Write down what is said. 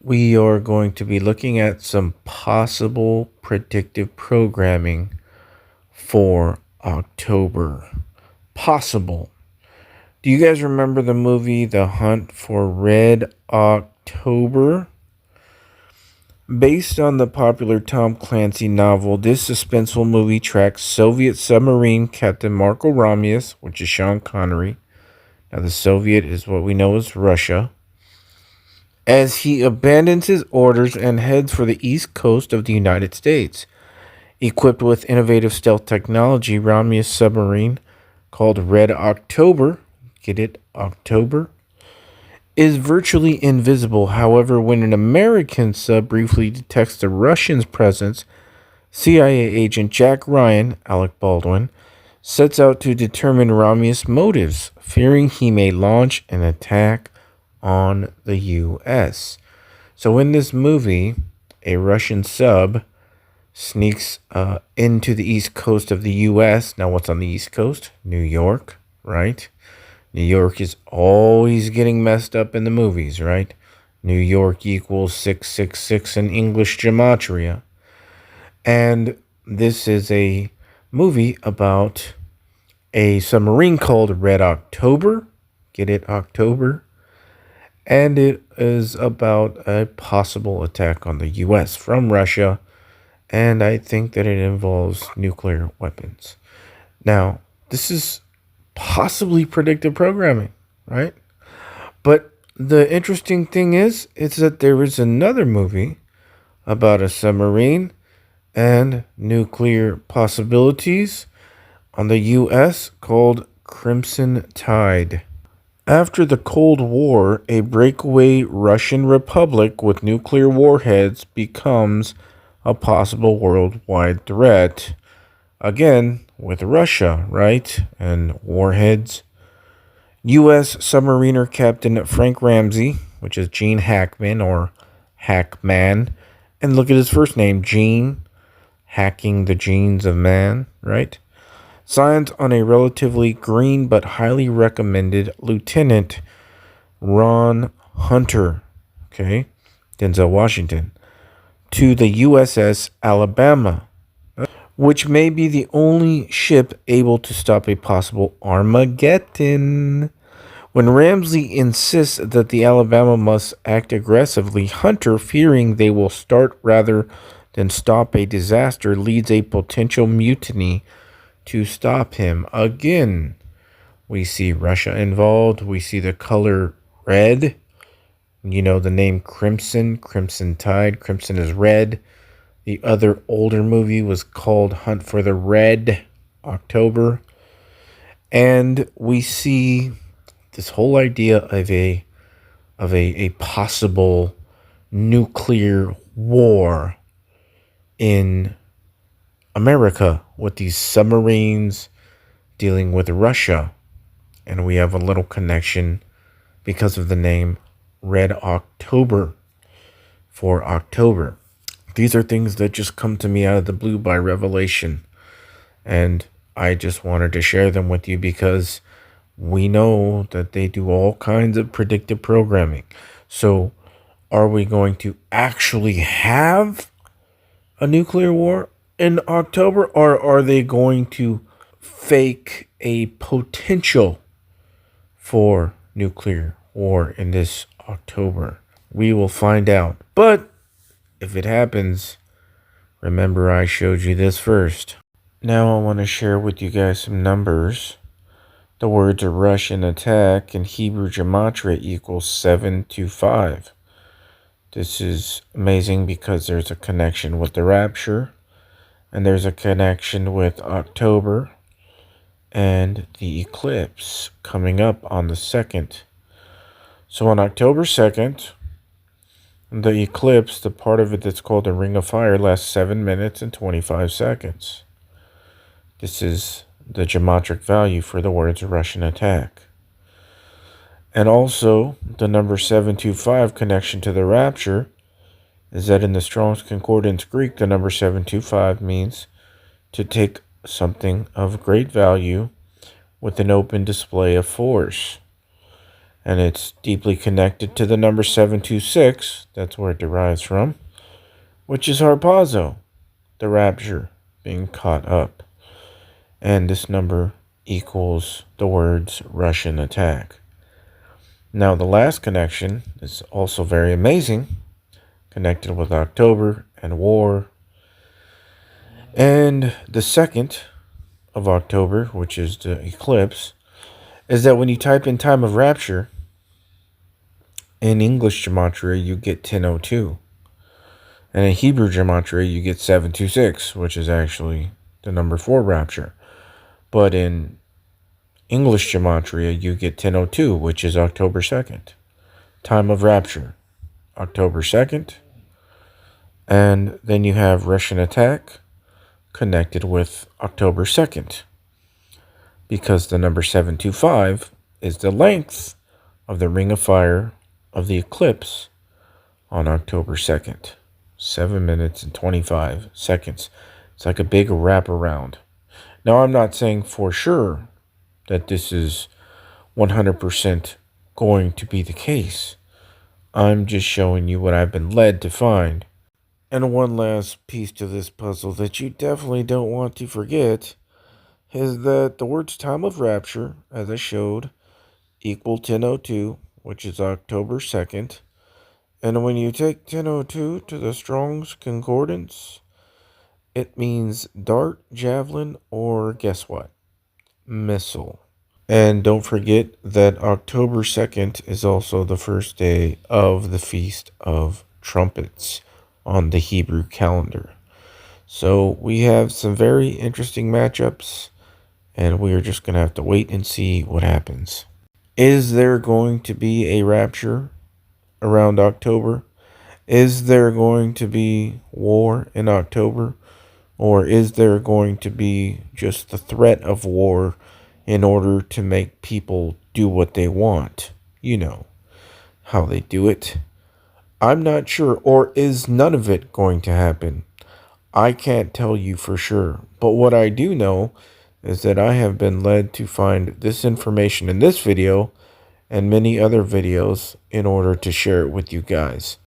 We are going to be looking at some possible predictive programming for October. Possible. Do you guys remember the movie The Hunt for Red October? Based on the popular Tom Clancy novel, this suspenseful movie tracks Soviet submarine Captain Marco Ramius, which is Sean Connery. Now, the Soviet is what we know as Russia, as he abandons his orders and heads for the east coast of the United States. Equipped with innovative stealth technology, Ramius' submarine, called Red October, get it, October, is virtually invisible. However, when an American sub briefly detects the Russians' presence, CIA agent Jack Ryan, Alec Baldwin, sets out to determine Ramius' motives, fearing he may launch an attack on the U.S. So in this movie, a Russian sub sneaks into the east coast of the U.S. Now, what's on the east coast? New York, right? New York is always getting messed up in the movies, right? New York equals 666 in English Gematria. And this is a movie about a submarine called Red October. Get it, October? And it is about a possible attack on the U.S. from Russia. And I think that it involves nuclear weapons. Now, this is possibly predictive programming, right? But the interesting thing is that there is another movie about a submarine and nuclear possibilities on the U.S. called Crimson Tide. After the Cold War, a breakaway Russian republic with nuclear warheads becomes a possible worldwide threat. Again, with Russia, right? And warheads. U.S. submariner Captain Frank Ramsey, which is Gene Hackman or Hackman. And look at his first name, Gene, hacking the genes of man, right? Signs on a relatively green but highly recommended Lieutenant Ron Hunter, okay, Denzel Washington, to the USS Alabama, which may be the only ship able to stop a possible Armageddon. When Ramsey insists that the Alabama must act aggressively, Hunter, fearing they will start rather than stop a disaster, leads a potential mutiny to stop him. Again, we see Russia involved. We see the color red. You know, the name Crimson, Crimson Tide. Crimson is red. The other older movie was called Hunt for the Red October. And we see this whole idea of a possible nuclear war in America with these submarines dealing with Russia. And we have a little connection because of the name Red October for October. These are things that just come to me out of the blue by revelation. And I just wanted to share them with you because we know that they do all kinds of predictive programming. So are we going to actually have a nuclear war in October, or are they going to fake a potential for nuclear war in this October? We will find out. But if it happens, remember I showed you this first. Now I want to share with you guys some numbers. The words Russian attack in Hebrew Gematria equals 725. This is amazing because there's a connection with the Rapture, and there's a connection with October and the Eclipse coming up on the 2nd. So on October 2nd, the eclipse, the part of it that's called the Ring of Fire, lasts 7 minutes and 25 seconds. This is the geometric value for the words Russian attack. And also, the number 725 connection to the Rapture is that in the Strong's Concordance Greek, the number 725 means to take something of great value with an open display of force. And it's deeply connected to the number 726. That's where it derives from, which is harpazo, the rapture, being caught up. And this number equals the words Russian attack. Now, the last connection is also very amazing, connected with October and war. And the 2nd of October, which is the eclipse, is that when you type in time of rapture, in English Gematria, you get 1002. And in Hebrew Gematria, you get 726, which is actually the number for rapture. But in English Gematria, you get 1002, which is October 2nd. Time of rapture, October 2nd. And then you have Russian attack connected with October 2nd. Because the number 725 is the length of the ring of fire of the eclipse on October 2nd. 7 minutes and 25 seconds. It's like a big wraparound. Now, I'm not saying for sure that this is 100% going to be the case. I'm just showing you what I've been led to find. And one last piece to this puzzle that you definitely don't want to forget is that the words time of rapture, as I showed, equal 1002, which is October 2nd. And when you take 1002 to the Strong's Concordance, it means dart, javelin, or guess what? Missile. And don't forget that October 2nd is also the first day of the Feast of Trumpets on the Hebrew calendar. So we have some very interesting matchups, and we are just going to have to wait and see what happens. Is there going to be a rapture around October? Is there going to be war in October? Or is there going to be just the threat of war in order to make people do what they want? You know how they do it. I'm not sure. Or is none of it going to happen? I can't tell you for sure. But what I do know is that I have been led to find this information in this video and many other videos in order to share it with you guys.